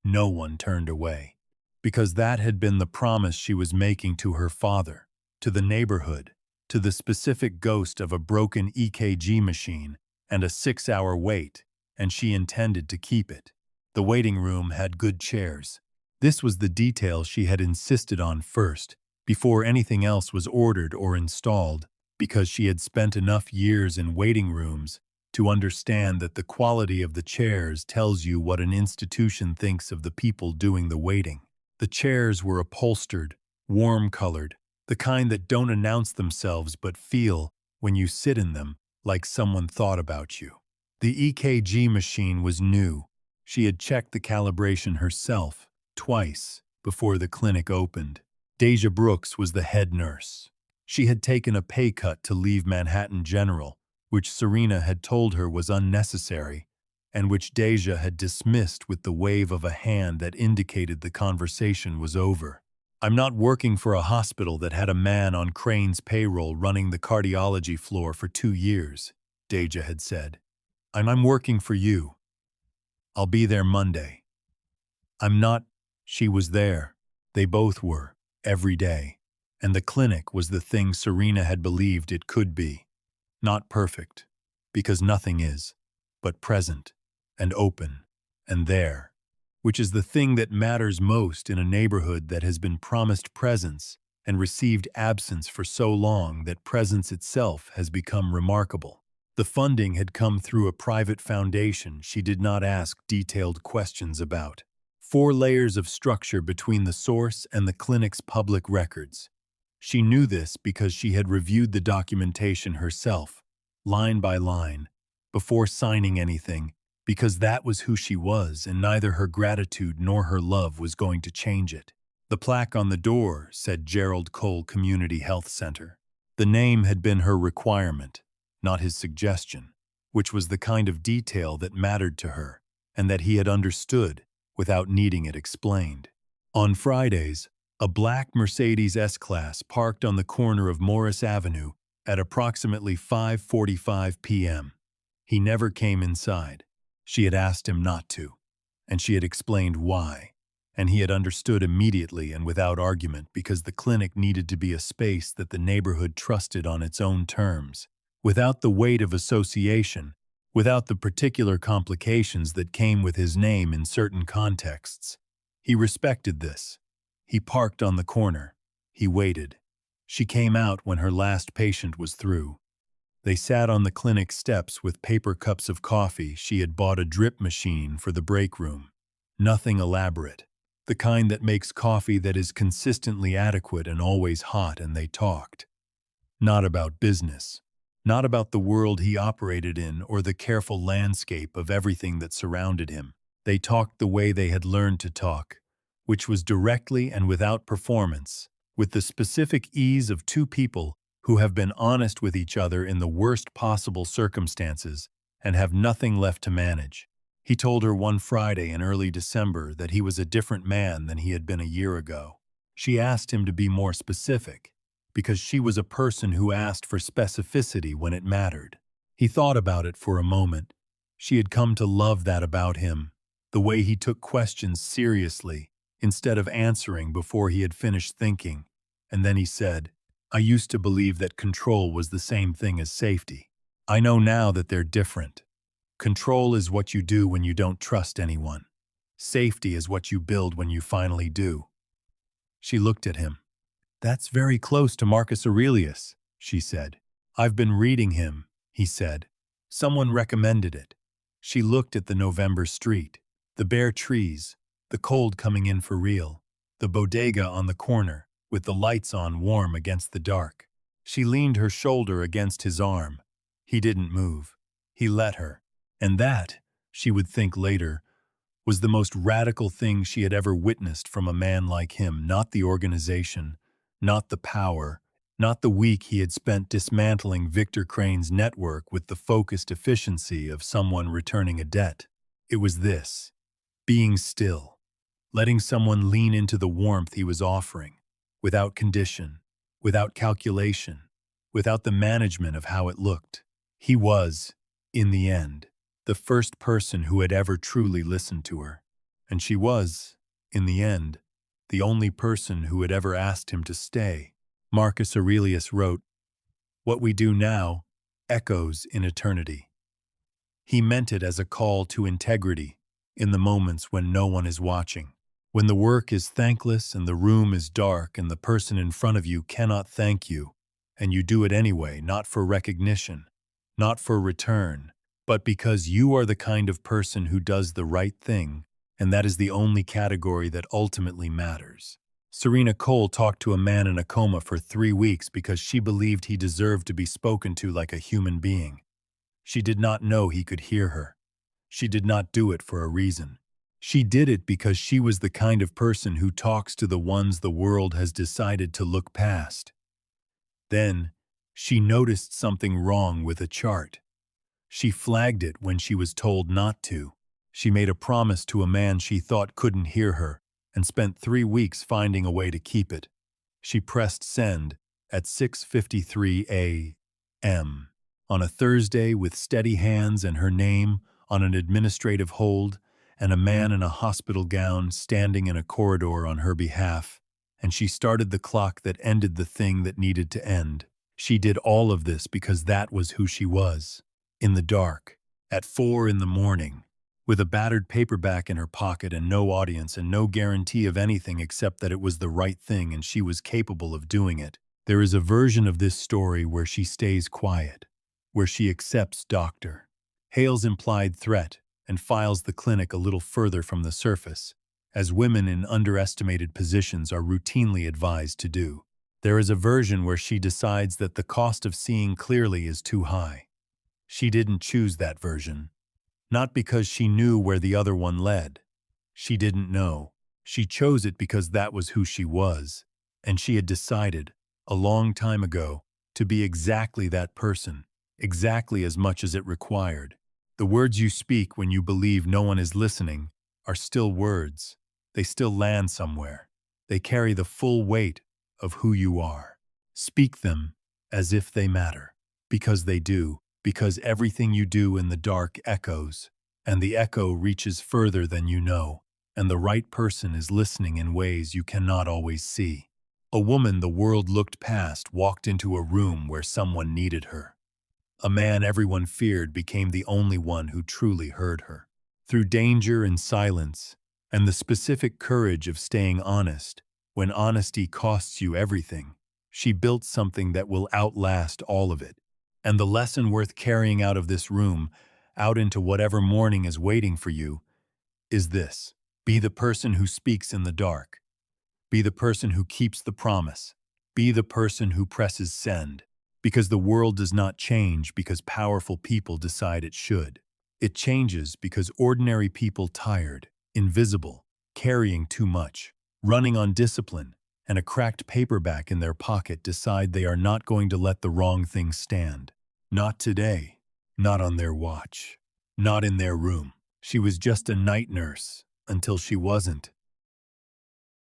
No one turned away. Because that had been the promise she was making to her father. to the neighborhood, to the specific ghost of a broken EKG machine and a 6-hour wait, and she intended to keep it. The waiting room had good chairs. This was the detail she had insisted on first, before anything else was ordered or installed, because she had spent enough years in waiting rooms to understand that the quality of the chairs tells you what an institution thinks of the people doing the waiting. The chairs were upholstered, warm-colored, the kind that don't announce themselves but feel, when you sit in them, like someone thought about you. The EKG machine was new. She had checked the calibration herself, twice, before the clinic opened. Deja Brooks was the head nurse. She had taken a pay cut to leave Manhattan General, which Serena had told her was unnecessary, and which Deja had dismissed with the wave of a hand that indicated the conversation was over. "I'm not working for a hospital that had a man on Crane's payroll running the cardiology floor for 2 years, Deja had said. I'm working for you. I'll be there Monday." "I'm not." She was there. They both were, every day. And the clinic was the thing Serena had believed it could be. Not perfect, because nothing is, but present, and open, and there, which is the thing that matters most in a neighborhood that has been promised presence and received absence for so long that presence itself has become remarkable. The funding had come through a private foundation she did not ask detailed questions about. 4 layers of structure between the source and the clinic's public records. She knew this because she had reviewed the documentation herself, line by line, before signing anything, because that was who she was and neither her gratitude nor her love was going to change it. The plaque on the door said Gerald Cole Community Health Center. The name had been her requirement, not his suggestion, which was the kind of detail that mattered to her and that he had understood without needing it explained. On Fridays, a black Mercedes S-Class parked on the corner of Morris Avenue at approximately 5:45 p.m. He never came inside. She had asked him not to, and she had explained why, and he had understood immediately and without argument because the clinic needed to be a space that the neighborhood trusted on its own terms, without the weight of association, without the particular complications that came with his name in certain contexts. He respected this. He parked on the corner. He waited. She came out when her last patient was through. They sat on the clinic steps with paper cups of coffee. She had bought a drip machine for the break room. Nothing elaborate. The kind that makes coffee that is consistently adequate and always hot, and they talked. Not about business. Not about the world he operated in or the careful landscape of everything that surrounded him. They talked the way they had learned to talk, which was directly and without performance, with the specific ease of 2 people who have been honest with each other in the worst possible circumstances and have nothing left to manage. He told her one Friday in early December that he was a different man than he had been a year ago. She asked him to be more specific, because she was a person who asked for specificity when it mattered. He thought about it for a moment. She had come to love that about him, the way he took questions seriously, instead of answering before he had finished thinking. And then he said, "I used to believe that control was the same thing as safety. I know now that they're different. Control is what you do when you don't trust anyone. Safety is what you build when you finally do." She looked at him. "That's very close to Marcus Aurelius," she said. "I've been reading him," he said. "Someone recommended it." She looked at the November street, the bare trees, the cold coming in for real, the bodega on the corner, with the lights on warm against the dark. She leaned her shoulder against his arm. He didn't move. He let her. And that, she would think later, was the most radical thing she had ever witnessed from a man like him, not the organization, not the power, not the week he had spent dismantling Victor Crane's network with the focused efficiency of someone returning a debt. It was this, being still, letting someone lean into the warmth he was offering, without condition, without calculation, without the management of how it looked. He was, in the end, the first person who had ever truly listened to her, and she was, in the end, the only person who had ever asked him to stay. Marcus Aurelius wrote, "What we do now echoes in eternity." He meant it as a call to integrity in the moments when no one is watching. When the work is thankless and the room is dark and the person in front of you cannot thank you, and you do it anyway, not for recognition, not for return, but because you are the kind of person who does the right thing, and that is the only category that ultimately matters. Serena Cole talked to a man in a coma for 3 weeks because she believed he deserved to be spoken to like a human being. She did not know he could hear her. She did not do it for a reason. She did it because she was the kind of person who talks to the ones the world has decided to look past. Then, she noticed something wrong with a chart. She flagged it when she was told not to. She made a promise to a man she thought couldn't hear her and spent 3 weeks finding a way to keep it. She pressed send at 6:53 a.m. on a Thursday with steady hands and her name on an administrative hold and a man in a hospital gown standing in a corridor on her behalf, and she started the clock that ended the thing that needed to end. She did all of this because that was who she was. In the dark, at 4 in the morning, with a battered paperback in her pocket and no audience and no guarantee of anything except that it was the right thing and she was capable of doing it. There is a version of this story where she stays quiet, where she accepts Dr. Hale's implied threat and files the clinic a little further from the surface, as women in underestimated positions are routinely advised to do. There is a version where she decides that the cost of seeing clearly is too high. She didn't choose that version. Not because she knew where the other one led. She didn't know. She chose it because that was who she was, and she had decided, a long time ago, to be exactly that person, exactly as much as it required. The words you speak when you believe no one is listening are still words. They still land somewhere. They carry the full weight of who you are. Speak them as if they matter, because they do. Because everything you do in the dark echoes, and the echo reaches further than you know, and the right person is listening in ways you cannot always see. A woman the world looked past walked into a room where someone needed her. A man everyone feared became the only one who truly heard her. Through danger and silence, and the specific courage of staying honest, when honesty costs you everything, she built something that will outlast all of it. And the lesson worth carrying out of this room, out into whatever morning is waiting for you, is this. Be the person who speaks in the dark. Be the person who keeps the promise. Be the person who presses send. Because the world does not change because powerful people decide it should. It changes because ordinary people tired, invisible, carrying too much, running on discipline, and a cracked paperback in their pocket decide they are not going to let the wrong thing stand. Not today, not on their watch, not in their room. She was just a night nurse until she wasn't.